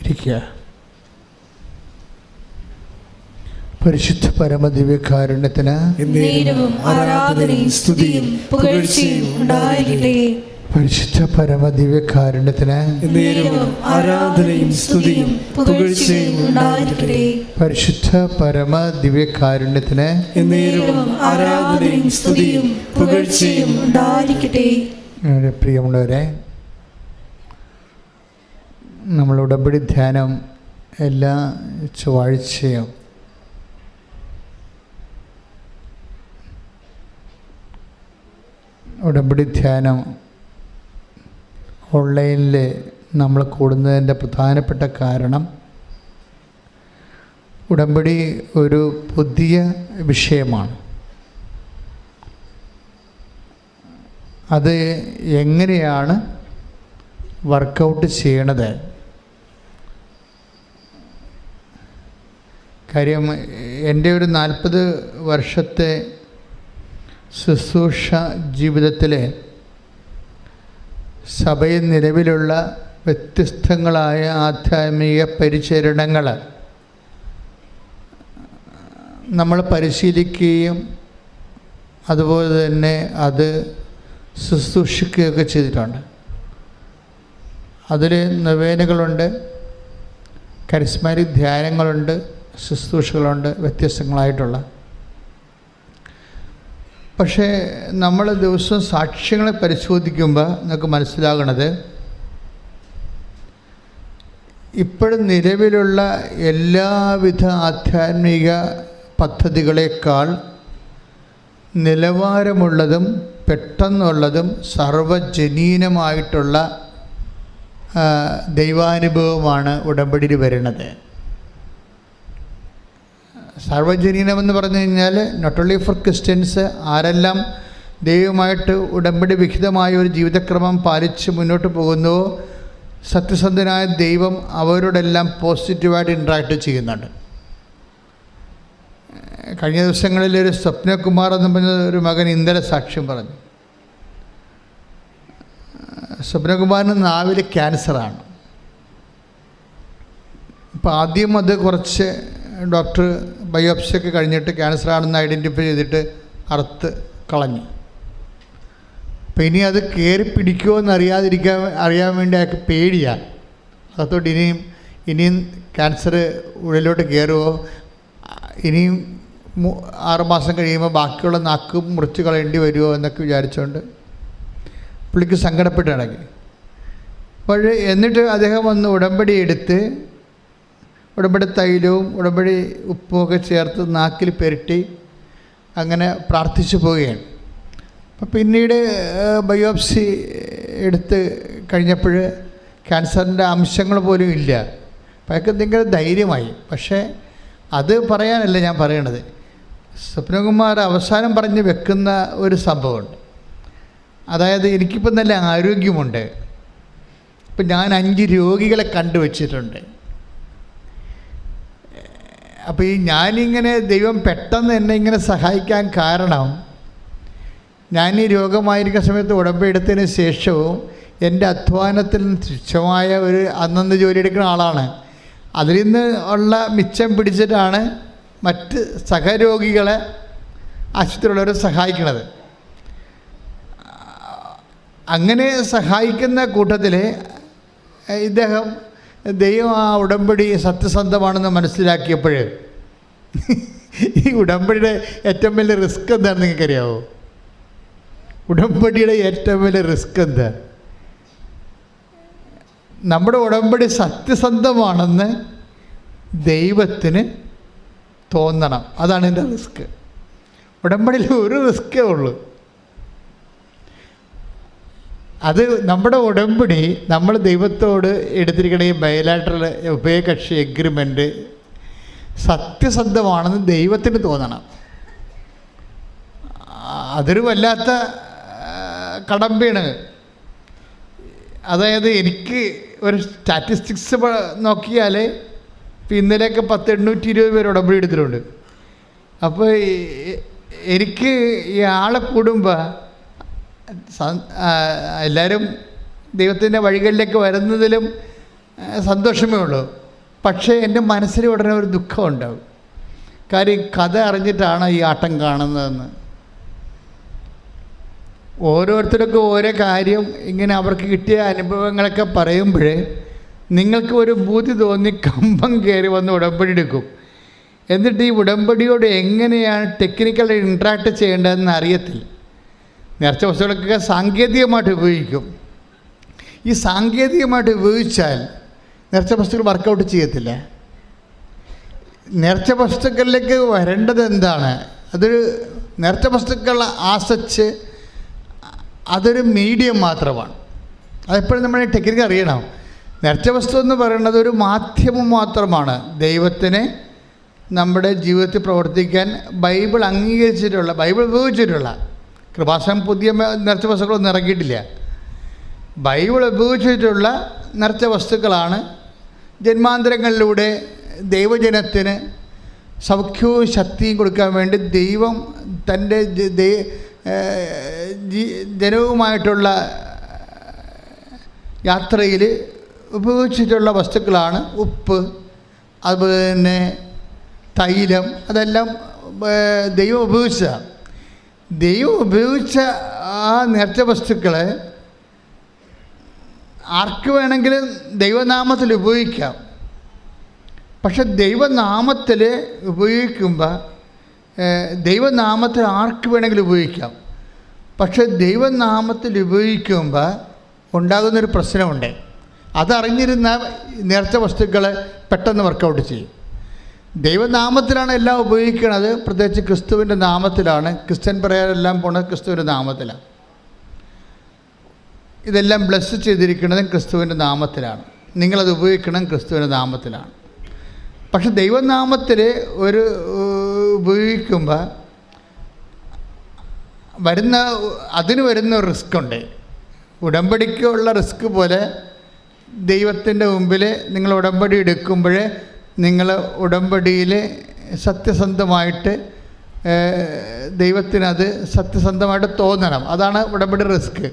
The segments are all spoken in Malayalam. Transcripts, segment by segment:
ഇരിക്കുക. പരിശുദ്ധ പരമദിവ്യകാരുണ്യത്തിന് പരിശുദ്ധ പരമദിവ്യകാരുണ്യത്തിന് പരിശുദ്ധ പരമദിവ്യകാരുണ്യത്തിന് പ്രിയമുള്ളവരെ, നമ്മൾ ഉടമ്പടി ധ്യാനം എല്ലാ ചൊവ്വാഴ്ചയും ഉടമ്പടി ധ്യാനം ഓൺലൈനിൽ നമ്മൾ കൂടുന്നതിൻ്റെ പ്രധാനപ്പെട്ട കാരണം ഉടമ്പടി ഒരു പുതിയ വിഷയമാണ്. അത് എങ്ങനെയാണ് വർക്കൗട്ട് ചെയ്യണത്? കാര്യം, എൻ്റെ ഒരു 40 വർഷത്തെ ശുശ്രൂഷ ജീവിതത്തിൽ സഭയിൽ നിലവിലുള്ള വ്യത്യസ്തങ്ങളായ ആധ്യാത്മിക പരിചരണങ്ങൾ നമ്മൾ പരിശീലിക്കുകയും അതുപോലെ തന്നെ അത് ശുശ്രൂഷിക്കുകയൊക്കെ ചെയ്തിട്ടുണ്ട്. അതിൽ നൊവേനകളുണ്ട്, കരിസ്മാറ്റിക് ധ്യാനങ്ങളുണ്ട്, ശുശ്രൂഷകളുണ്ട്, വ്യത്യസ്തങ്ങളായിട്ടുള്ള. പക്ഷേ നമ്മൾ ദിവസവും സാക്ഷ്യങ്ങളെ പരിശോധിക്കുമ്പോൾ നമുക്ക് മനസ്സിലാകണത് ഇപ്പോഴും നിലവിലുള്ള എല്ലാവിധ ആധ്യാത്മിക പദ്ധതികളേക്കാൾ നിലവാരമുള്ളതും പെട്ടെന്നുള്ളതും സർവജനീനമായിട്ടുള്ള ദൈവാനുഭവമാണ് ഉടമ്പടിയിൽ വരുന്നത്. സർവജനീനമെന്ന് പറഞ്ഞു കഴിഞ്ഞാൽ നോട്ട് ഓൺലി ഫോർ ക്രിസ്ത്യൻസ്, ആരെല്ലാം ദൈവമായിട്ട് ഉടമ്പടി വിഹിതമായ ഒരു ജീവിതക്രമം പാലിച്ച് മുന്നോട്ട് പോകുന്നുവോ സത്യസന്ധനായ ദൈവം അവരോടെല്ലാം പോസിറ്റീവായിട്ട് ഇൻട്രാക്ട് ചെയ്യുന്നുണ്ട്. കഴിഞ്ഞ ദിവസങ്ങളിൽ ഒരു സ്വപ്നകുമാർ എന്ന് പറഞ്ഞ ഒരു മകൻ ഇന്നലെ സാക്ഷ്യം പറഞ്ഞു. സ്വപ്നകുമാറിന് നാവിൽ ക്യാൻസറാണ്. അപ്പോൾ ആദ്യം അത് കുറച്ച് ഡോക്ടർ ബയോപ്സിയൊക്കെ കഴിഞ്ഞിട്ട് ക്യാൻസറാണെന്ന് ഐഡൻറ്റിഫൈ ചെയ്തിട്ട് അറുത്ത് കളഞ്ഞു. അപ്പോൾ ഇനി അത് കയറി പിടിക്കുമോ എന്ന് അറിയാൻ വേണ്ടി അയാൾക്ക് പേടിയാണ്. അതോട്ട് ഇനിയും ക്യാൻസർ ഉള്ളിലോട്ട് കയറുമോ, ഇനിയും 6 മാസം കഴിയുമ്പോൾ ബാക്കിയുള്ള നാക്ക് മുറിച്ച് കളയേണ്ടി വരുമോ എന്നൊക്കെ വിചാരിച്ചുകൊണ്ട് പുള്ളിക്ക് സങ്കടപ്പെട്ടിടങ്ങി. അപ്പോൾ എന്നിട്ട് അദ്ദേഹം വന്ന് ഉടമ്പടി എടുത്ത് ഉടമ്പടി തൈലവും ഉടമ്പടി ഉപ്പുമൊക്കെ ചേർത്ത് നാക്കിൽ പുരട്ടി അങ്ങനെ പ്രാർത്ഥിച്ചു പോവുകയാണ്. അപ്പം പിന്നീട് ബയോപ്സി എടുത്ത് കഴിഞ്ഞപ്പോൾ ക്യാൻസറിൻ്റെ അംശങ്ങൾ പോലും ഇല്ല. അപ്പം അയാൾക്ക് എന്തെങ്കിലും ധൈര്യമായി. പക്ഷേ അത് പറയാനല്ല ഞാൻ പറയണത്. സ്വപ്നകുമാർ അവസാനം പറഞ്ഞ് വെക്കുന്ന ഒരു സംഭവമുണ്ട്. അതായത്, എനിക്കിപ്പം നല്ല ആരോഗ്യമുണ്ട്, ഇപ്പം ഞാൻ 5 രോഗികളെ കണ്ടുവച്ചിട്ടുണ്ട്. അപ്പോൾ ഞാനിങ്ങനെ ദൈവം പെട്ടെന്ന് എന്നെ ഇങ്ങനെ സഹായിക്കാൻ കാരണം, ഞാൻ ഈ രോഗമായിരിക്കുന്ന സമയത്ത് ഉടമ്പടി എടുത്തതിന് ശേഷവും എൻ്റെ അധ്വാനത്തിൽ തുച്ഛമായ ഒരു അന്നന്ന് ജോലി എടുക്കുന്ന ആളാണ്. അതിൽ നിന്ന് ഉള്ള മിച്ചം പിടിച്ചിട്ടാണ് മറ്റ് സഹരോഗികളെ ആശുപത്രിയുള്ളവരെ സഹായിക്കുന്നത്. അങ്ങനെ സഹായിക്കുന്ന കൂട്ടത്തിൽ ഇദ്ദേഹം ദൈവം ആ ഉടമ്പടി സത്യസന്ധമാണെന്ന് മനസ്സിലാക്കിയപ്പോൾ ഈ ഉടമ്പടിയുടെ ഏറ്റവും വലിയ റിസ്ക് എന്താണെന്ന് നിങ്ങൾക്കറിയാമോ? ഉടമ്പടിയുടെ ഏറ്റവും വലിയ റിസ്ക് എന്താ? നമ്മുടെ ഉടമ്പടി സത്യസന്ധമാണെന്ന് ദൈവത്തിന് തോന്നണം. അതാണ് എൻ്റെ റിസ്ക്. ഉടമ്പടിയിൽ ഒരു റിസ്ക്കേ ഉള്ളൂ. അത് നമ്മുടെ ഉടമ്പടി നമ്മൾ ദൈവത്തോട് എടുത്തിരിക്കുന്ന ഈ ബയലാറ്ററൽ ഉഭയകക്ഷി എഗ്രിമെൻ്റ് സത്യസന്ധമാണെന്ന് ദൈവത്തിന് തോന്നണം. അതൊരു വല്ലാത്ത കടമ്പയാണ്. അതായത്, എനിക്ക് ഒരു സ്റ്റാറ്റിസ്റ്റിക്സ് നോക്കിയാൽ ഇന്നലെയൊക്കെ 820 പേര് ഉടമ്പടി എടുത്തിട്ടുണ്ട്. അപ്പോൾ എനിക്ക് ഈ ആളെ കൂടുമ്പോൾ എല്ലാവരും ദൈവത്തിൻ്റെ വഴികളിലേക്ക് വരുന്നതിലും സന്തോഷമേ ഉള്ളൂ. പക്ഷേ എൻ്റെ മനസ്സിൽ ഉടനെ ഒരു ദുഃഖം ഉണ്ടാവും. കാര്യം കഥ അറിഞ്ഞിട്ടാണ് ഈ ആട്ടം കാണുന്നതെന്ന്. ഓരോരുത്തർക്കും ഓരോ കാര്യം ഇങ്ങനെ അവർക്ക് കിട്ടിയ അനുഭവങ്ങളൊക്കെ പറയുമ്പോൾ നിങ്ങൾക്ക് ഒരു ബുദ്ധി തോന്നി കമ്പം കയറി വന്ന് ഉടമ്പടി എടുക്കും. എന്നിട്ട് ഈ ഉടമ്പടിയോട് എങ്ങനെയാണ് ടെക്നിക്കലി ഇൻട്രാക്ട് ചെയ്യേണ്ടതെന്ന് അറിയത്തില്ല. നേർച്ച വസ്തുക്കളൊക്കെ സാങ്കേതികമായിട്ട് ഉപയോഗിക്കും. ഈ സാങ്കേതികമായിട്ട് ഉപയോഗിച്ചാൽ നേർച്ച വസ്തുക്കൾ വർക്കൗട്ട് ചെയ്യത്തില്ല. നേർച്ച വസ്തുക്കളിലേക്ക് വരേണ്ടത് എന്താണ്? അതൊരു നേർച്ച വസ്തുക്കൾ ആസച്ച് അതൊരു മീഡിയം മാത്രമാണ്. അതെപ്പോഴും നമ്മൾ ടെക്നിക്ക് അറിയണം. നേർച്ച വസ്തു എന്ന് പറയുന്നത് ഒരു മാധ്യമം മാത്രമാണ് ദൈവത്തിനെ നമ്മുടെ ജീവിതത്തിൽ പ്രവർത്തിക്കാൻ ബൈബിൾ അംഗീകരിച്ചിട്ടുള്ള, ബൈബിൾ ഉപയോഗിച്ചിട്ടുള്ള. കൃപാസനം പുതിയ നേർച്ച വസ്തുക്കളൊന്നും ഇറക്കിയിട്ടില്ല. ബൈബിൾ ഉപയോഗിച്ചിട്ടുള്ള നേർച്ച വസ്തുക്കളാണ് ജന്മാന്തരങ്ങളിലൂടെ ദൈവജനത്തിന് സൗഖ്യവും ശക്തിയും കൊടുക്കാൻ വേണ്ടി ദൈവം തൻ്റെ ജനവുമായിട്ടുള്ള യാത്രയിൽ ഉപയോഗിച്ചിട്ടുള്ള വസ്തുക്കളാണ് ഉപ്പ്, അതുപോലെ തന്നെ തൈലം. അതെല്ലാം ദൈവം ഉപയോഗിച്ചതാണ്. ദൈവം ഉപയോഗിച്ച ആ നേർച്ച വസ്തുക്കളെ ആർക്ക് വേണമെങ്കിലും ദൈവനാമത്തിൽ ഉപയോഗിക്കാം. പക്ഷെ ദൈവനാമത്തിൽ ഉപയോഗിക്കുമ്പോൾ ദൈവനാമത്തിൽ ആർക്ക് വേണമെങ്കിലും ഉപയോഗിക്കാം. പക്ഷെ ദൈവനാമത്തിൽ ഉപയോഗിക്കുമ്പോൾ ഉണ്ടാകുന്നൊരു പ്രശ്നമുണ്ട്. അതറിഞ്ഞിരുന്ന നേർച്ച വസ്തുക്കൾ പെട്ടെന്ന് വർക്കൗട്ട് ചെയ്യും. ദൈവനാമത്തിലാണ് എല്ലാം ഉപയോഗിക്കുന്നത്. പ്രത്യേകിച്ച് ക്രിസ്തുവിൻ്റെ നാമത്തിലാണ്. ക്രിസ്ത്യൻ പറയാനെല്ലാം പോണത് ക്രിസ്തുവിൻ്റെ നാമത്തിലാണ്. ഇതെല്ലാം ബ്ലെസ് ചെയ്തിരിക്കുന്നതും ക്രിസ്തുവിൻ്റെ നാമത്തിലാണ്. നിങ്ങളത് ഉപയോഗിക്കണം ക്രിസ്തുവിൻ്റെ നാമത്തിലാണ്. പക്ഷെ ദൈവനാമത്തിൽ ഒരു ഉപയോഗിക്കുമ്പോൾ അതിന് വരുന്ന റിസ്ക് ഉണ്ട്. ഉടമ്പടിക്കുള്ള റിസ്ക് പോലെ ദൈവത്തിൻ്റെ മുമ്പിൽ നിങ്ങൾ ഉടമ്പടി എടുക്കുമ്പോൾ നിങ്ങൾ ഉടമ്പടിയിൽ സത്യസന്ധമായിട്ട് ദൈവത്തിനത് സത്യസന്ധമായിട്ട് തോന്നണം. അതാണ് ഉടമ്പടി റിസ്ക്.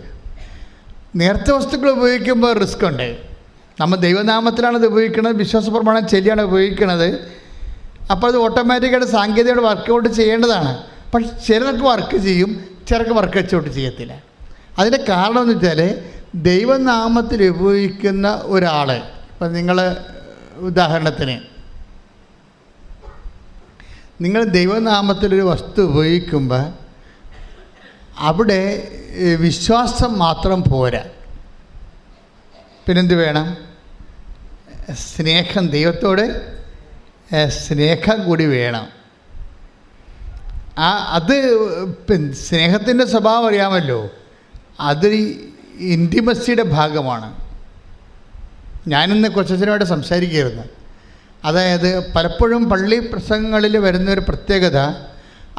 നേർച്ച വസ്തുക്കൾ ഉപയോഗിക്കുമ്പോൾ റിസ്ക് ഉണ്ട്. നമ്മൾ ദൈവനാമത്തിലാണ് ഇത് ഉപയോഗിക്കുന്നത്, വിശ്വാസപ്രമാണം ശരിയാണ് ഉപയോഗിക്കുന്നത്. അപ്പോൾ അത് ഓട്ടോമാറ്റിക്കായിട്ട് സാങ്കേതികമായിട്ട് വർക്കൗട്ട് ചെയ്യേണ്ടതാണ്. പക്ഷെ ചിലർക്ക് വർക്ക് ചെയ്യും, ചിലർക്ക് വർക്കൗട്ട് ചെയ്യത്തില്ല. അതിൻ്റെ കാരണം എന്ന് വെച്ചാൽ ദൈവനാമത്തിൽ ഉപയോഗിക്കുന്ന ഒരാൾ, ഇപ്പം നിങ്ങൾ ഉദാഹരണത്തിന് നിങ്ങൾ ദൈവനാമത്തിലൊരു വസ്തു ഉപയോഗിക്കുമ്പോൾ അവിടെ വിശ്വാസം മാത്രം പോരാ, പിന്നെന്ത് വേണം? സ്നേഹം, ദൈവത്തോട് സ്നേഹം കൂടി വേണം. അത് സ്നേഹത്തിൻ്റെ സ്വഭാവം അറിയാമല്ലോ. അത് ഇൻറ്റിമസിയുടെ ഭാഗമാണ്. ഞാനിന്ന് കൊച്ചച്ഛനുമായിട്ട് സംസാരിക്കുകയായിരുന്നു. അതായത് പലപ്പോഴും പള്ളി പ്രസംഗങ്ങളിൽ വരുന്നൊരു പ്രത്യേകത,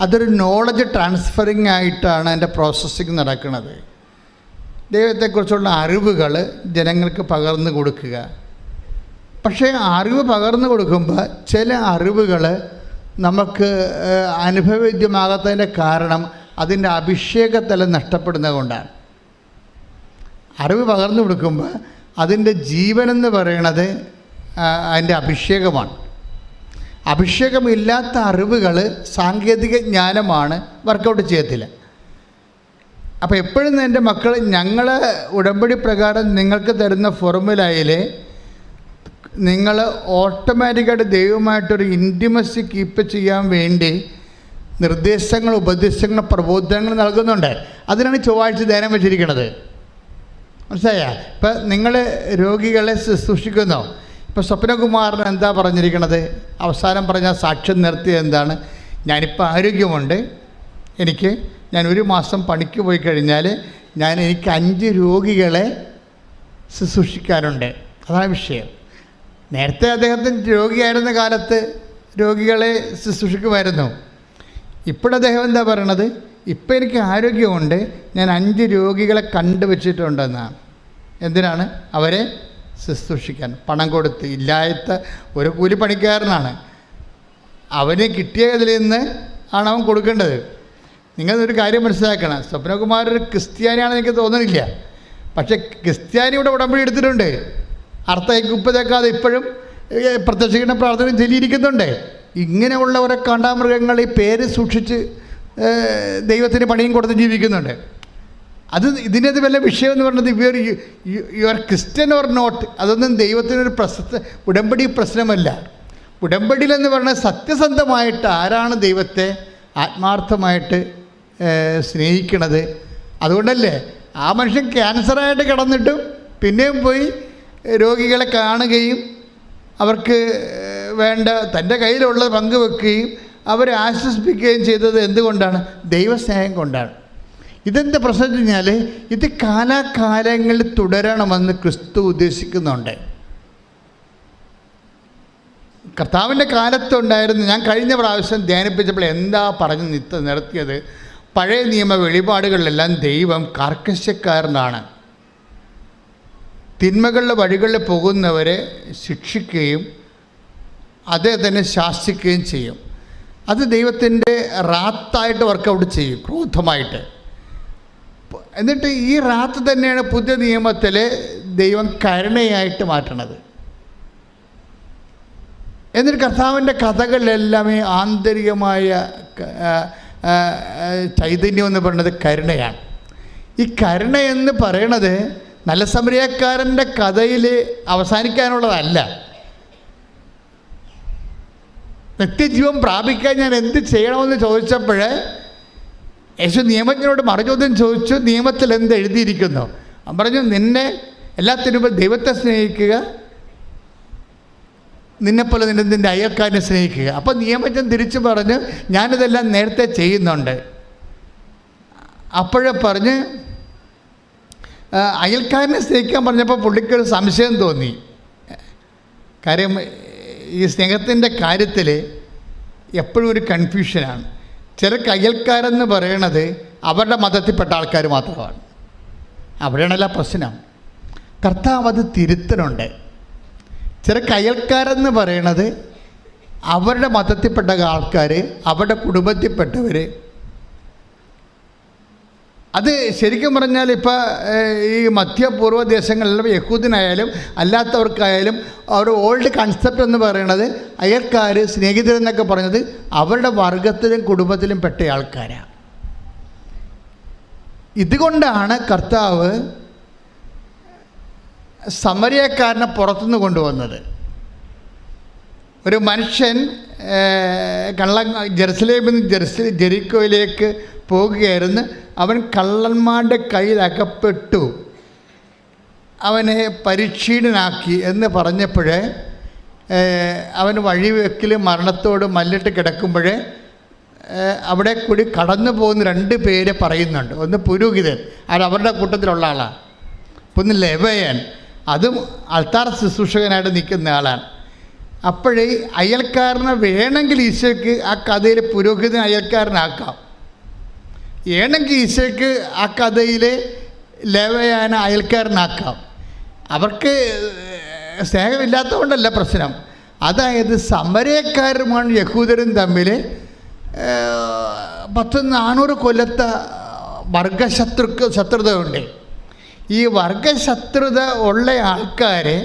അതൊരു നോളജ് ട്രാൻസ്ഫറിങ് ആയിട്ടാണ് അതിൻ്റെ പ്രോസസ്സിങ് നടക്കുന്നത്. ദൈവത്തെക്കുറിച്ചുള്ള അറിവുകൾ ജനങ്ങൾക്ക് പകർന്നു കൊടുക്കുക. പക്ഷേ അറിവ് പകർന്നു കൊടുക്കുമ്പോൾ ചില അറിവുകൾ നമുക്ക് അനുഭവവേദ്യമാകാത്തതിൻ്റെ കാരണം അതിൻ്റെ അഭിഷേകത്തലം നഷ്ടപ്പെടുന്നത് കൊണ്ടാണ്. അറിവ് പകർന്നു കൊടുക്കുമ്പോൾ അതിൻ്റെ ജീവനെന്ന് പറയണത് അതിൻ്റെ അഭിഷേകമാണ്. അഭിഷേകമില്ലാത്ത അറിവുകൾ സാങ്കേതിക ജ്ഞാനമാണ്, വർക്കൗട്ട് ചെയ്യത്തില്ല. അപ്പോൾ എപ്പോഴും എൻ്റെ മക്കൾ, ഞങ്ങൾ ഉടമ്പടി പ്രകാരം നിങ്ങൾക്ക് തരുന്ന ഫോർമുലയിൽ നിങ്ങൾ ഓട്ടോമാറ്റിക്കായിട്ട് ദൈവമായിട്ടൊരു ഇൻറ്റിമസി കീപ്പ് ചെയ്യാൻ വേണ്ടി നിർദ്ദേശങ്ങൾ, ഉപദേശങ്ങൾ, പ്രബോധനങ്ങൾ നൽകുന്നുണ്ട്. അതിനാണ് ചൊവ്വാഴ്ച ധ്യാനം വെച്ചിരിക്കുന്നത്. മനസ്സിലായ? ഇപ്പം നിങ്ങൾ രോഗികളെ ശുശ്രൂഷിക്കുന്നു. ഇപ്പോൾ സ്വപ്നകുമാറിന് എന്താ പറഞ്ഞിരിക്കണത്? അവസാനം പറഞ്ഞ സാക്ഷ്യം നിർത്തിയത് എന്താണ്? ഞാനിപ്പോൾ ആരോഗ്യമുണ്ട്, ഞാൻ 1 മാസം പണിക്ക് പോയി കഴിഞ്ഞാൽ എനിക്ക് 5 രോഗികളെ ശുശ്രൂഷിക്കാനുണ്ട്. അതാണ് വിഷയം. നേരത്തെ അദ്ദേഹത്തിന് രോഗിയായിരുന്ന കാലത്ത് രോഗികളെ ശുശ്രൂഷിക്കുമായിരുന്നു. ഇപ്പോഴദ്ദേഹം എന്താ പറയണത്? ഇപ്പം എനിക്ക് ആരോഗ്യമുണ്ട്, ഞാൻ 5 രോഗികളെ കണ്ടുവച്ചിട്ടുണ്ടെന്നാണ്. എന്തിനാണ്? അവരെ ശുശ്രൂഷിക്കാൻ. പണം കൊടുത്ത്. ഇല്ലാത്ത ഒരു കൂലിപ്പണിക്കാരനാണ്. അവന് കിട്ടിയതിൽ നിന്ന് ആണ് അവൻ കൊടുക്കേണ്ടത്. നിങ്ങളൊരു കാര്യം മനസ്സിലാക്കണം. സ്വപ്നകുമാർ ഒരു ക്രിസ്ത്യാനിയാണെന്ന് എനിക്ക് തോന്നുന്നില്ല. പക്ഷെ ക്രിസ്ത്യാനിയുടെ ഉടമ്പടി എടുത്തിട്ടുണ്ട്. അർത്ഥയ്ക്കുപ്പതേക്കാതെ ഇപ്പോഴും പ്രത്യക്ഷീകരണ പ്രാർത്ഥന ചൊല്ലിയിരിക്കുന്നുണ്ട്. ഇങ്ങനെയുള്ളവരെ കാണ്ടാമൃഗങ്ങൾ ഈ പേര് സൂക്ഷിച്ച് ദൈവത്തിന് പണിയും കൊടുത്ത് ജീവിക്കുന്നുണ്ട്. ഇതിനത് വല്ല വിഷയമെന്ന് പറഞ്ഞത് you are Christian or not, അതൊന്നും ദൈവത്തിനൊരു ഉടമ്പടി പ്രശ്നമല്ല. ഉടമ്പടിയിലെന്ന് പറഞ്ഞാൽ സത്യസന്ധമായിട്ട് ആരാണ് ദൈവത്തെ ആത്മാർത്ഥമായിട്ട് സ്നേഹിക്കണത്. അതുകൊണ്ടല്ലേ ആ മനുഷ്യൻ ക്യാൻസറായിട്ട് കിടന്നിട്ടും പിന്നെയും പോയി രോഗികളെ കാണുകയും അവർക്ക് വേണ്ട തൻ്റെ കയ്യിലുള്ളത് പങ്കുവെക്കുകയും അവരെ ആശ്വസിപ്പിക്കുകയും ചെയ്തത് എന്തുകൊണ്ടാണ്? ദൈവസ്നേഹം കൊണ്ടാണ്. ഇതെന്താ പ്രശ്നം വെച്ച് കഴിഞ്ഞാൽ ഇത് കാലാകാലങ്ങളിൽ തുടരണമെന്ന് ക്രിസ്തു ഉദ്ദേശിക്കുന്നുണ്ട്. കർത്താവിൻ്റെ കാലത്തുണ്ടായിരുന്നു. ഞാൻ കഴിഞ്ഞ പ്രാവശ്യം ധ്യാനിപ്പിച്ചപ്പോൾ എന്താ പറഞ്ഞ് നിർത്തിയത്? പഴയ നിയമ വെളിപാടുകളിലെല്ലാം ദൈവം കാർക്കശ്യക്കാരനാണ്. തിന്മകളുടെ വഴികളിൽ പോകുന്നവരെ ശിക്ഷിക്കുകയും അതേ തന്നെ ശാസിക്കുകയും ചെയ്യും. അത് ദൈവത്തിൻ്റെ റാത്തായിട്ട് വർക്കൗട്ട് ചെയ്യും, ക്രോധമായിട്ട്. എന്നിട്ട് ഈ റാത്ത് തന്നെയാണ് പുതിയ നിയമത്തിൽ ദൈവം കരുണയായിട്ട് മാറ്റണത്. എന്നിട്ട് കർത്താവിൻ്റെ കഥകളിലെല്ലാമേ ആന്തരികമായ ചൈതന്യം എന്ന് പറയുന്നത് കരുണയാണ്. ഈ കരുണ എന്ന് പറയണത് നല്ല സമരിയക്കാരൻ്റെ കഥയിൽ അവസാനിക്കാനുള്ളതല്ല. നിത്യജീവൻ പ്രാപിക്കാൻ ഞാൻ എന്ത് ചെയ്യണമെന്ന് ചോദിച്ചപ്പോൾ യേശു നിയമജ്ഞനോട് മറുചോദ്യം ചോദിച്ചു, നിയമത്തിൽ എന്ത് എഴുതിയിരിക്കുന്നു? അവൻ പറഞ്ഞു, നിന്നെ എല്ലാത്തിനും ദൈവത്തെ സ്നേഹിക്കുക, നിന്നെപ്പോലെ നിൻ്റെ അയൽക്കാരനെ സ്നേഹിക്കുക. അപ്പോൾ നിയമജ്ഞൻ തിരിച്ചു പറഞ്ഞു, ഞാനിതെല്ലാം നേരത്തെ ചെയ്യുന്നുണ്ട്. അപ്പോഴേ പറഞ്ഞ് അയൽക്കാരനെ സ്നേഹിക്കാൻ പറഞ്ഞപ്പോൾ പുള്ളിക്കൊരു സംശയം തോന്നി. കാര്യം ഈ സ്നേഹത്തിൻ്റെ കാര്യത്തിൽ എപ്പോഴും ഒരു കൺഫ്യൂഷനാണ്. ചിലർക്ക് അയൽക്കാരെന്ന് പറയണത് അവരുടെ മതത്തിൽപ്പെട്ട ആൾക്കാർ മാത്രമാണ്. അവിടെയാണല്ല പ്രശ്നം. കർത്താവ് അത് തിരുത്തനുണ്ട്. ചിലർക്ക് അയൽക്കാരെന്ന് പറയണത് അവരുടെ മതത്തിൽപ്പെട്ട ആൾക്കാർ, അവരുടെ കുടുംബത്തിൽപ്പെട്ടവർ. അത് ശരിക്കും പറഞ്ഞാൽ ഇപ്പോൾ ഈ മധ്യപൂർവ്വ ദേശങ്ങളിലും യഹൂദനായാലും അല്ലാത്തവർക്കായാലും അവരുടെ ഓൾഡ് കൺസെപ്റ്റ് എന്ന് പറയുന്നത് അയൽക്കാർ, സ്നേഹിതരെന്നൊക്കെ പറഞ്ഞത് അവരുടെ വർഗത്തിലും കുടുംബത്തിലും പെട്ട ആൾക്കാരാണ്. ഇതുകൊണ്ടാണ് കർത്താവ് സമരിയക്കാരനെ പുറത്തുനിന്ന് കൊണ്ടുവന്നത്. ഒരു മനുഷ്യൻ ജെറുസലേമിൽ നിന്ന് ജെറിക്കോയിലേക്ക് പോകുകയായിരുന്നു. അവൻ കള്ളന്മാരുടെ കയ്യിൽ അകപ്പെട്ടു, അവനെ പരിക്ഷീണനാക്കി എന്ന് പറഞ്ഞപ്പോഴേ അവൻ വഴിവെക്കിൽ മരണത്തോട് മല്ലിട്ട് കിടക്കുമ്പോഴേ അവിടെ കൂടി കടന്നു പോകുന്ന രണ്ട് പേര് പറയുന്നുണ്ട്. ഒന്ന് പുരോഹിതൻ, അത് അവരുടെ കൂട്ടത്തിലുള്ള ആളാണ്. ഒന്ന് ലേവ്യൻ, അതും അൾത്താർ ശുശ്രൂഷകനായിട്ട് നിൽക്കുന്ന ആളാണ്. അപ്പോഴേ അയൽക്കാരനെ വേണമെങ്കിൽ ഈശോയ്ക്ക് ആ കഥയിൽ പുരോഹിതൻ അയൽക്കാരനാക്കാം, വേണമെങ്കിൽ ഈശോയ്ക്ക് ആ കഥയിൽ ലേവ്യനെ അയൽക്കാരനാക്കാം. അവർക്ക് സ്നേഹമില്ലാത്തതുകൊണ്ടല്ല പ്രശ്നം. അതായത് സമരക്കാരുമാണ് യഹൂദരും തമ്മിൽ 400 കൊല്ലത്തെ ശത്രുത ഉണ്ട്. ഈ വർഗശത്രുത ഉള്ള ആൾക്കാരെ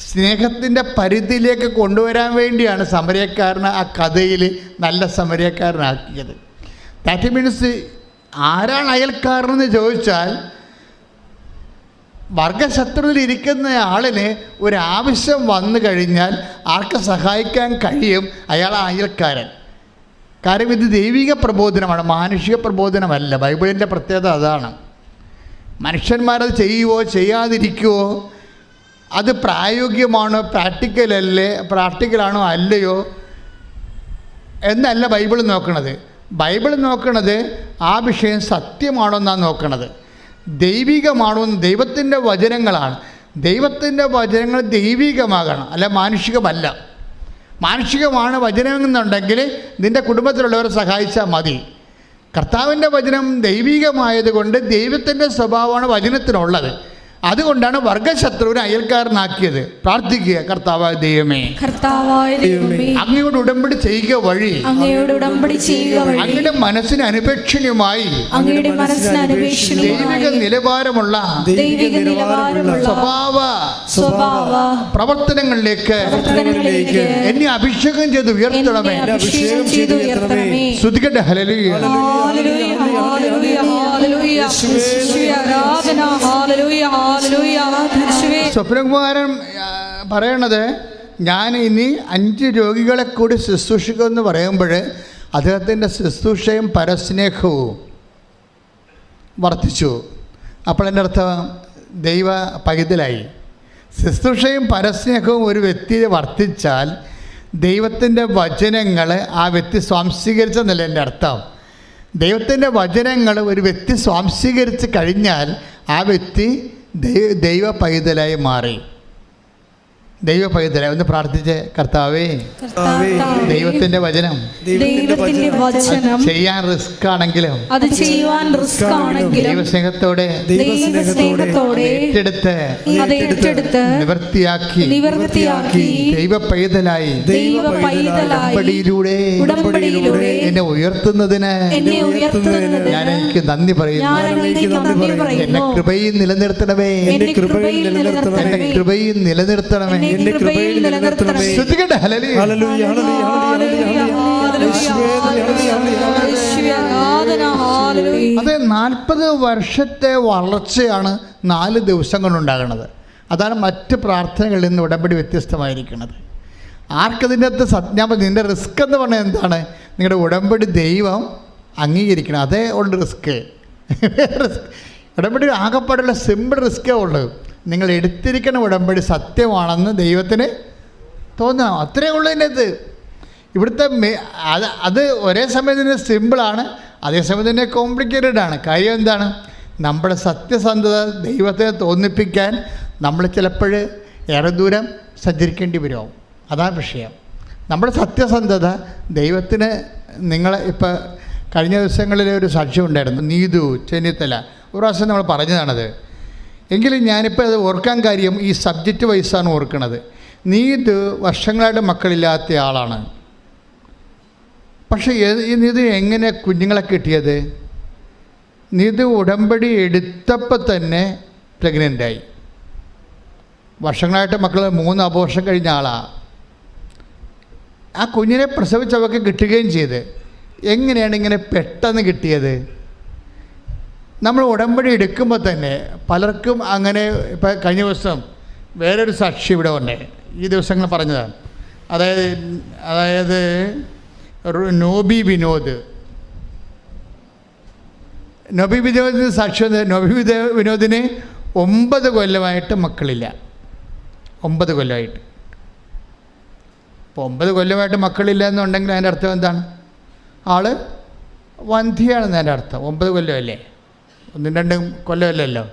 സ്നേഹത്തിൻ്റെ പരിധിയിലേക്ക് കൊണ്ടുവരാൻ വേണ്ടിയാണ് സമരക്കാരനെ ആ കഥയിൽ നല്ല സമരക്കാരനാക്കിയത്. ദാറ്റ് മീൻസ് ആരാണ് അയൽക്കാരനെന്ന് ചോദിച്ചാൽ വർഗശത്രുതയിലിരിക്കുന്ന ആളിന് ഒരാവശ്യം വന്നു കഴിഞ്ഞാൽ ആർക്ക് സഹായിക്കാൻ കഴിയും? അയാൾ അയൽക്കാരൻ. കാര്യം ഇത് ദൈവിക പ്രബോധനമാണ്, മാനുഷിക പ്രബോധനമല്ല. ബൈബിളിൻ്റെ പ്രത്യേകത അതാണ്. മനുഷ്യന്മാരത് ചെയ്യുവോ ചെയ്യാതിരിക്കുവോ, അത് പ്രായോഗികമാണോ പ്രാക്ടിക്കലാണോ അല്ലയോ എന്നല്ല ബൈബിൾ നോക്കണത്. ബൈബിൾ നോക്കണത് ആ വിഷയം സത്യമാണോ എന്നാണ് നോക്കണത്, ദൈവികമാണോ. ദൈവത്തിൻ്റെ വചനങ്ങളാണ്. ദൈവത്തിൻ്റെ വചനങ്ങൾ ദൈവികമാകണം, അല്ല മാനുഷികമല്ല. മാനുഷികമാണ് വചനം എന്നുണ്ടെങ്കിൽ നിൻ്റെ കുടുംബത്തിലുള്ളവരെ സഹായിച്ചാൽ മതി. കർത്താവിൻ്റെ വചനം ദൈവികമായതുകൊണ്ട് ദൈവത്തിൻ്റെ സ്വഭാവമാണ് വചനത്തിനുള്ളത്. അതുകൊണ്ടാണ് വർഗശത്രുവിനെ അയൽക്കാരനാക്കിയത്. പ്രാർത്ഥിക്കുക, കർത്താവായ ദൈവമേ, അങ്ങയോട് ഉടമ്പടി ചെയ്യുക വഴി അങ്ങയുടെ മനസ്സിന് അനുപേക്ഷണീയമായി ദൈവിക നിലവാരമുള്ള സ്വഭാവ പ്രവർത്തനങ്ങളിലേക്ക് എന്നെ അഭിഷേകം ചെയ്ത് ഉയർത്തണമേ. ശ്രുതിക്കട്ടെ, ഹല്ലേലൂയ. സ്വപ്നകുമാരൻ പറയണത്, ഞാൻ ഇനി 5 രോഗികളെ കൂടി ശുശ്രൂഷിക്കുമെന്ന് പറയുമ്പോൾ അദ്ദേഹത്തിൻ്റെ ശുശ്രൂഷയും പരസ്നേഹവും വർദ്ധിച്ചു. അപ്പോൾ എൻ്റെ അർത്ഥം ദൈവ പൈതലായി. ശുശ്രൂഷയും പരസ്നേഹവും ഒരു വ്യക്തിയെ വർദ്ധിച്ചാൽ ദൈവത്തിൻ്റെ വചനങ്ങൾ ആ വ്യക്തി സ്വാംശീകരിച്ചെന്നല്ല എൻ്റെ അർത്ഥം. ദൈവത്തിൻ്റെ വചനങ്ങൾ ഒരു വ്യക്തി സ്വാംശീകരിച്ച് കഴിഞ്ഞാൽ ആ വ്യക്തി ദൈവ പൈതലായി മാറി. ദൈവ പൈതലായി. ഒന്ന് പ്രാർത്ഥിച്ച്, കർത്താവേ, ദൈവത്തിൻ്റെ വചനം ചെയ്യാൻ റിസ്ക് ആണെങ്കിലും ദൈവസ്നേഹത്തോടെ ഏറ്റെടുത്ത് നിവൃത്തിയാക്കി ദൈവ പൈതലായി ഉടമ്പടിയിലൂടെ എന്നെ ഉയർത്തുന്നതിന് ഞാൻ എനിക്ക് നന്ദി പറയുന്നു. എന്നെ കൃപയിൽ നിലനിർത്തണമേ, എന്നെ കൃപയിൽ നിലനിർത്തണമേ. അതെ, 40 വർഷത്തെ വളർച്ചയാണ് 4 ദിവസം കൊണ്ടുണ്ടാകുന്നത്. അതാണ് മറ്റ് പ്രാർത്ഥനകളിൽ നിന്ന് ഉടമ്പടി വ്യത്യസ്തമായിരിക്കുന്നത്. ആർക്കതിൻ്റെ അകത്ത് ഞാൻ നിൻ്റെ റിസ്ക് എന്ന് പറഞ്ഞാൽ എന്താണ്? നിങ്ങളുടെ ഉടമ്പടി ദൈവം അംഗീകരിക്കണം. അതേ ഉള്ള റിസ്ക്. ഉടമ്പടി ആകെപ്പാടുള്ള സിമ്പിൾ റിസ്ക്കേ ഉള്ളൂ. നിങ്ങൾ എടുത്തിരിക്കുന്ന ഉടമ്പടി സത്യമാണെന്ന് ദൈവത്തിന് തോന്നണം. അത്രയേ ഉള്ളൂ ഇതിനകത്ത്. ഇവിടുത്തെ അത് ഒരേ സമയം തന്നെ സിമ്പിളാണ്, അതേസമയം തന്നെ കോംപ്ലിക്കേറ്റഡ് ആണ്. കാര്യം എന്താണ്? നമ്മുടെ സത്യസന്ധത ദൈവത്തെ തോന്നിപ്പിക്കാൻ നമ്മൾ ചിലപ്പോൾ ഏറെ ദൂരം സഞ്ചരിക്കേണ്ടി വരും. അതാണ് വിഷയം. നമ്മുടെ സത്യസന്ധത ദൈവത്തിന്. നിങ്ങൾ ഇപ്പോൾ കഴിഞ്ഞ ദിവസങ്ങളിൽ ഒരു സാക്ഷ്യം ഉണ്ടായിരുന്നു, നീതു ചെന്നിത്തല. ഒരു പ്രാവശ്യം നമ്മൾ പറഞ്ഞതാണത്. എങ്കിലും ഞാനിപ്പോൾ അത് ഓർക്കാൻ കാര്യം ഈ സബ്ജക്റ്റ് വൈസാണ് ഓർക്കുന്നത്. നീതു വർഷങ്ങളായിട്ട് മക്കളില്ലാത്ത ആളാണ്. പക്ഷേ ഈ നീതു എങ്ങനെ കുഞ്ഞുങ്ങളെ കിട്ടിയത്? നീതു ഉടമ്പടി എടുത്തപ്പോൾ തന്നെ പ്രഗ്നൻ്റായി. വർഷങ്ങളായിട്ട് മക്കൾ 3 അബോർഷൻ കഴിഞ്ഞ ആളാണ്. ആ കുഞ്ഞിനെ പ്രസവിച്ചവർക്ക് കിട്ടുകയും ചെയ്ത്. എങ്ങനെയാണ് ഇങ്ങനെ പെട്ടെന്ന് കിട്ടിയത്? നമ്മൾ ഉടമ്പടി എടുക്കുമ്പോൾ തന്നെ പലർക്കും അങ്ങനെ. ഇപ്പോൾ കഴിഞ്ഞ ദിവസം വേറൊരു സാക്ഷി ഇവിടെ ഉണ്ട്, ഈ ദിവസങ്ങൾ പറഞ്ഞതാണ്. അതായത് നോബി വിനോദ് സാക്ഷി. നോബി വിനോദിന് 9 കൊല്ലമായിട്ട് മക്കളില്ല. 9 കൊല്ലമായിട്ട്. ഇപ്പോൾ 9 കൊല്ലമായിട്ട് മക്കളില്ല എന്നുണ്ടെങ്കിൽ അതിൻ്റെ അർത്ഥം എന്താണ്? ആൾ വന്ധ്യയാണെന്ന് അതിൻ്റെ അർത്ഥം. 9 കൊല്ലമല്ലേ, 1-2 കൊല്ലമല്ലല്ലോ.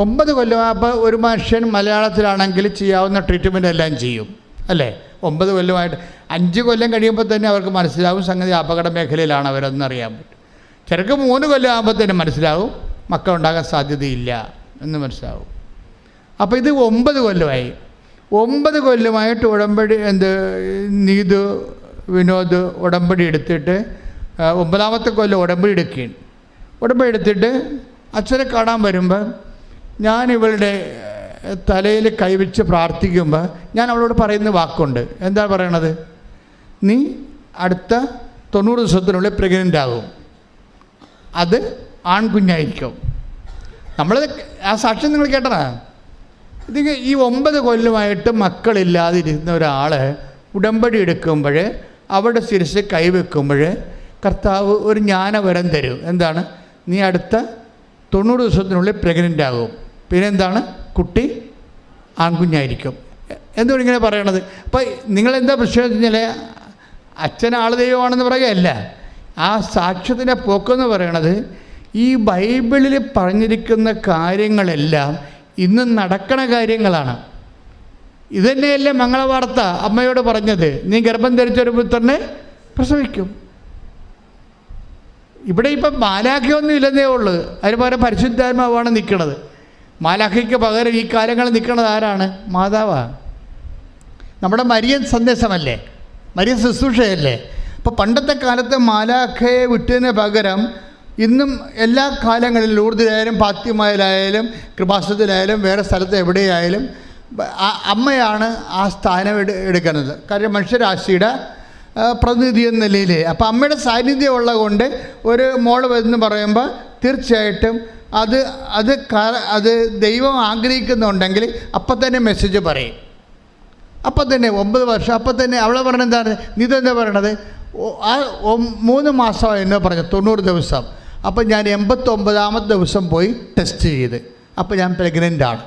9 കൊല്ലം. അപ്പോൾ ഒരു മനുഷ്യൻ മലയാളത്തിലാണെങ്കിൽ ചെയ്യാവുന്ന ട്രീറ്റ്മെൻ്റ് എല്ലാം ചെയ്യും അല്ലേ? 9 കൊല്ലമായിട്ട്. 5 കൊല്ലം കഴിയുമ്പോൾ തന്നെ അവർക്ക് മനസ്സിലാവും സംഗതി അപകട മേഖലയിലാണ് അവരെന്നറിയാൻ പറ്റും. ചിലർക്ക് 3 കൊല്ലം ആകുമ്പോൾ തന്നെ മനസ്സിലാവും മക്കളുണ്ടാകാൻ സാധ്യതയില്ല എന്ന് മനസ്സിലാവും. അപ്പോൾ ഇത് 9 കൊല്ലമായി. 9 കൊല്ലമായിട്ട് ഉടമ്പടി നീതു വിനോദ് ഉടമ്പടി എടുത്തിട്ട് 9ാമത്തെ കൊല്ലം ഉടമ്പടി എടുക്കുകയാണ്. ഉടമ്പടി എടുത്തിട്ട് അച്ഛനെ കാണാൻ വരുമ്പോൾ ഞാൻ ഇവളുടെ തലയിൽ കൈവച്ച് പ്രാർത്ഥിക്കുമ്പോൾ ഞാൻ അവളോട് പറയുന്ന വാക്കുണ്ട്. എന്താ പറയണത്? നീ അടുത്ത 90 ദിവസത്തിനുള്ളിൽ പ്രഗ്നൻ്റ് ആകും, അത് ആൺകുഞ്ഞായിരിക്കും. നമ്മളത് ആ സാക്ഷ്യം നിങ്ങൾ കേട്ടതാ. ഇത് ഈ 9 കൊല്ലമായിട്ട് മക്കളില്ലാതിരുന്ന ഒരാൾ ഉടമ്പടി എടുക്കുമ്പോൾ അവരുടെ ശിരസ് കൈവെക്കുമ്പോൾ കർത്താവ് ഒരു ജ്ഞാനവരം തരും. എന്താണ്? നീ അടുത്ത 90 ദിവസത്തിനുള്ളിൽ പ്രഗ്നൻ്റ് ആകും, പിന്നെ എന്താണ്? കുട്ടി ആൺകുഞ്ഞായിരിക്കും. എന്തുകൊണ്ട് ഇങ്ങനെ പറയണത്? അപ്പോൾ നിങ്ങളെന്താ പ്രശ്നം വെച്ച് കഴിഞ്ഞാൽ അച്ഛൻ ആൾ ദൈവമാണെന്ന് പറയുകയല്ല. ആ സാക്ഷ്യത്തിൻ്റെ പോക്കെന്ന് പറയണത് ഈ ബൈബിളിൽ പറഞ്ഞിരിക്കുന്ന കാര്യങ്ങളെല്ലാം ഇന്ന് നടക്കണ കാര്യങ്ങളാണ്. ഇതന്നെയല്ലേ മംഗളവാർത്ത അമ്മയോട് പറഞ്ഞത്, നീ ഗർഭം ധരിച്ചൊരു പുത്രനെ പ്രസവിക്കും. ഇവിടെ ഇപ്പം മാലാഖയൊന്നും ഇല്ലെന്നേ ഉള്ളൂ, അതിന് പകരം പരിശുദ്ധാത്മാവാണ് നിൽക്കുന്നത്. മാലാഖയ്ക്ക് പകരം ഈ കാലങ്ങൾ നിൽക്കുന്നത് ആരാണ്? മാതാവാണ്. നമ്മുടെ മരിയൻ സന്ദേശമല്ലേ, മരിയൻ ശുശ്രൂഷയല്ലേ. അപ്പോൾ പണ്ടത്തെ കാലത്ത് മാലാഖയെ വിട്ടതിന് പകരം ഇന്നും എല്ലാ കാലങ്ങളിലും ലൂർദിലായാലും ഫാത്തിമയിലായാലും കൃപാസനത്തിലായാലും വേറെ സ്ഥലത്ത് എവിടെയായാലും അമ്മയാണ് ആ സ്ഥാനം എടുക്കുന്നത്. കാര്യം മനുഷ്യരാശിയുടെ പ്രതിനിധി എന്ന നിലയിൽ. അപ്പോൾ അമ്മയുടെ സാന്നിധ്യം ഉള്ളത് കൊണ്ട് ഒരു മോള് എന്ന് പറയുമ്പോൾ തീർച്ചയായിട്ടും അത് ദൈവം ആഗ്രഹിക്കുന്നുണ്ടെങ്കിൽ അപ്പം തന്നെ മെസ്സേജ് പറയും. അപ്പം തന്നെ 9 വർഷം അപ്പം തന്നെ അവളെ പറഞ്ഞത് എന്താണ്? നീ ഇതെന്താ പറയണത്? 3 മാസമായി എന്നോ പറഞ്ഞു, 90 ദിവസം. അപ്പം ഞാൻ 89ാമത്തെ ദിവസം പോയി ടെസ്റ്റ് ചെയ്ത്, അപ്പം ഞാൻ പ്രഗ്നൻ്റാണ്.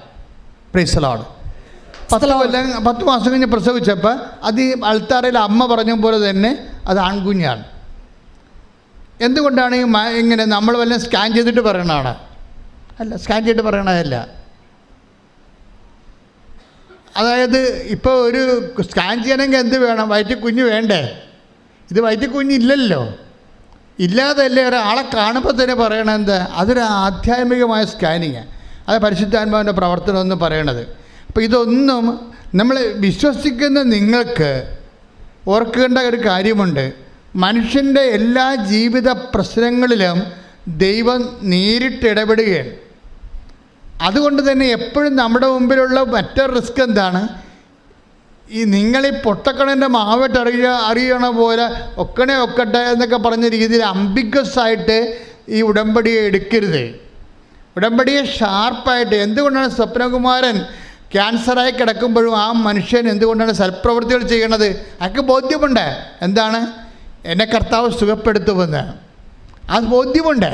Praise the Lord. 10 മാസം കഴിഞ്ഞ് പ്രസവിച്ചപ്പോൾ അത് ഈ അൾത്താറയിൽ അമ്മ പറഞ്ഞ പോലെ തന്നെ അത് ആൺകുഞ്ഞാണ്. എന്തുകൊണ്ടാണ് ഇങ്ങനെ നമ്മൾ വല്ലതും സ്കാൻ ചെയ്തിട്ട് പറയണതാണ്? അല്ല, സ്കാൻ ചെയ്തിട്ട് പറയണതല്ല. അതായത് ഇപ്പോൾ ഒരു സ്കാൻ ചെയ്യണമെങ്കിൽ എന്ത് വേണം? വയറ്റിൽ കുഞ്ഞ് വേണ്ടേ? ഇത് വയറ്റിൽ കുഞ്ഞില്ലല്ലോ. ഇല്ലാതല്ലേ ഒരാളെ കാണുമ്പോൾ തന്നെ പറയണത് എന്താ? അതൊരു ആധ്യാത്മികമായ സ്കാനിങ്. അത് പരിശുദ്ധാത്മാവിൻ്റെ പ്രവർത്തനം എന്ന് പറയണത്. അപ്പോൾ ഇതൊന്നും നമ്മൾ വിശ്വസിക്കുന്ന നിങ്ങൾക്ക് ഓർക്കേണ്ട ഒരു കാര്യമുണ്ട്. മനുഷ്യൻ്റെ എല്ലാ ജീവിത പ്രശ്നങ്ങളിലും ദൈവം നേരിട്ട് ഇടപെടുകയാണ്. അതുകൊണ്ട് തന്നെ എപ്പോഴും നമ്മുടെ മുമ്പിലുള്ള മറ്റൊരു റിസ്ക് എന്താണ്? ഈ നിങ്ങളീ പൊട്ടക്കണൻ്റെ മാവിട്ട് അറിയണ പോലെ ഒക്കട്ടെ എന്നൊക്കെ പറഞ്ഞ രീതിയിൽ അംബിഗസ് ആയിട്ട് ഈ ഉടമ്പടിയെ എടുക്കരുത്. ഉടമ്പടിയെ ഷാർപ്പായിട്ട്. എന്തുകൊണ്ടാണ് സ്വപ്നകുമാരൻ ക്യാൻസറായി കിടക്കുമ്പോഴും ആ മനുഷ്യൻ എന്തുകൊണ്ടാണ് സൽപ്രവൃത്തികൾ ചെയ്യണത്? അയാൾക്ക് ബോധ്യമുണ്ട്. എന്താണ്? എന്നെ കർത്താവ് സുഖപ്പെടുത്തുമെന്ന്. ആ ബോധ്യമുണ്ട്.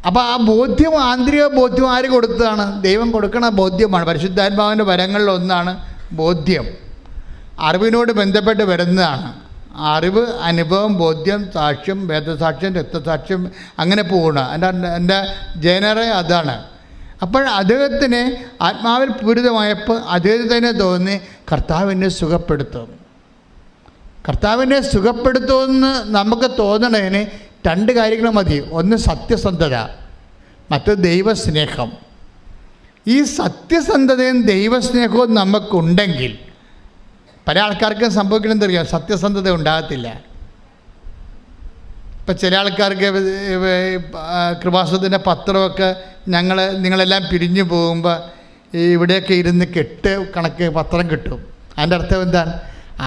അപ്പോൾ ആ ബോധ്യം, ആന്തരിക ബോധ്യം ആര് കൊടുത്തതാണ്? ദൈവം കൊടുക്കണ ബോധ്യമാണ്. പരിശുദ്ധാത്മാവിൻ്റെ വരങ്ങളിലൊന്നാണ് ബോധ്യം. അറിവിനോട് ബന്ധപ്പെട്ട് വരുന്നതാണ്. അറിവ്, അനുഭവം, ബോധ്യം, സാക്ഷ്യം, വേദസാക്ഷ്യം, രക്തസാക്ഷ്യം, അങ്ങനെ പോകണം. എൻ്റെ ജനറേ അതാണ്. അപ്പോൾ അദ്ദേഹത്തിന് ആത്മാവിൽ പൂരിതമായപ്പോൾ അദ്ദേഹത്തിന് തോന്നി കർത്താവിനെ സുഖപ്പെടുത്തും. കർത്താവിനെ സുഖപ്പെടുത്തുമെന്ന് നമുക്ക് തോന്നണതിന് 2 കാര്യങ്ങൾ മതി. ഒന്ന് സത്യസന്ധത, മറ്റൊന്ന് ദൈവസ്നേഹം. ഈ സത്യസന്ധതയും ദൈവസ്നേഹവും നമുക്കുണ്ടെങ്കിൽ പല ആൾക്കാർക്കും സംഭവിക്കണമെന്ന് അറിയാം, സത്യസന്ധത ഉണ്ടാകത്തില്ല. ഇപ്പം ചില ആൾക്കാർക്ക് കൃപാസനത്തിൻ്റെ പത്രമൊക്കെ നിങ്ങളെല്ലാം പിരിഞ്ഞു പോകുമ്പോൾ ഇവിടെയൊക്കെ ഇരുന്ന് കണക്ക് പത്രം കിട്ടും. അതിൻ്റെ അർത്ഥം എന്താണ്?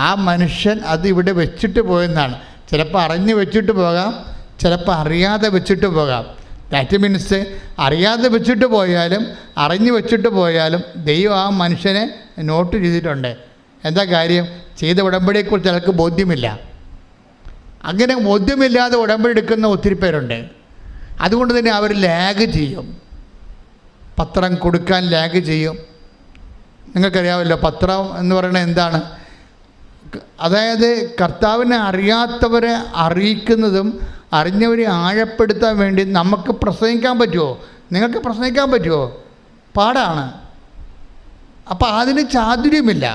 ആ മനുഷ്യൻ അത് ഇവിടെ വെച്ചിട്ട് പോയെന്നാണ്. ചിലപ്പോൾ അറിഞ്ഞ് വെച്ചിട്ട് പോകാം, ചിലപ്പോൾ അറിയാതെ വെച്ചിട്ട് പോകാം. ദാറ്റ് മീൻസ് അറിയാതെ വെച്ചിട്ട് പോയാലും അറിഞ്ഞ് വെച്ചിട്ട് പോയാലും ദൈവം ആ മനുഷ്യനെ നോട്ട് ചെയ്തിട്ടുണ്ട്. എന്താ കാര്യം? ചെയ്ത ഉടമ്പടിയെക്കുറിച്ച് അയാൾക്ക് ബോധ്യമില്ല. അങ്ങനെ ബോധ്യമില്ലാതെ ഉടമ്പടി എടുക്കുന്ന ഒത്തിരി പേരുണ്ട്. അതുകൊണ്ട് തന്നെ അവർ ലാഗ് ചെയ്യും, പത്രം കൊടുക്കാൻ ലാഗ് ചെയ്യും. നിങ്ങൾക്കറിയാമല്ലോ പത്രം എന്ന് പറയുന്നത് എന്താണ്? അതായത് കർത്താവിനെ അറിയാത്തവരെ അറിയിക്കുന്നതും അറിഞ്ഞവരെ ആഴപ്പെടുത്താൻ വേണ്ടി നമുക്ക് പ്രസംഗിക്കാൻ പറ്റുമോ? നിങ്ങൾക്ക് പ്രസംഗിക്കാൻ പറ്റുമോ? പാടാണ്. അപ്പോൾ അതിന് ചാതുര്യമില്ല,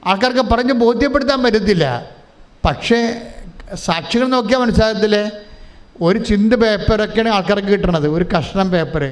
ആൾക്കാർക്ക് പറഞ്ഞ് ബോധ്യപ്പെടുത്താൻ പറ്റത്തില്ല. പക്ഷേ സാക്ഷികൾ നോക്കിയാൽ മനസ്സിലാകത്തില്ലേ? ഒരു ചിന്ത പേപ്പറൊക്കെയാണ് ആൾക്കാർക്ക് കിട്ടണത്, ഒരു കഷ്ണം പേപ്പർ.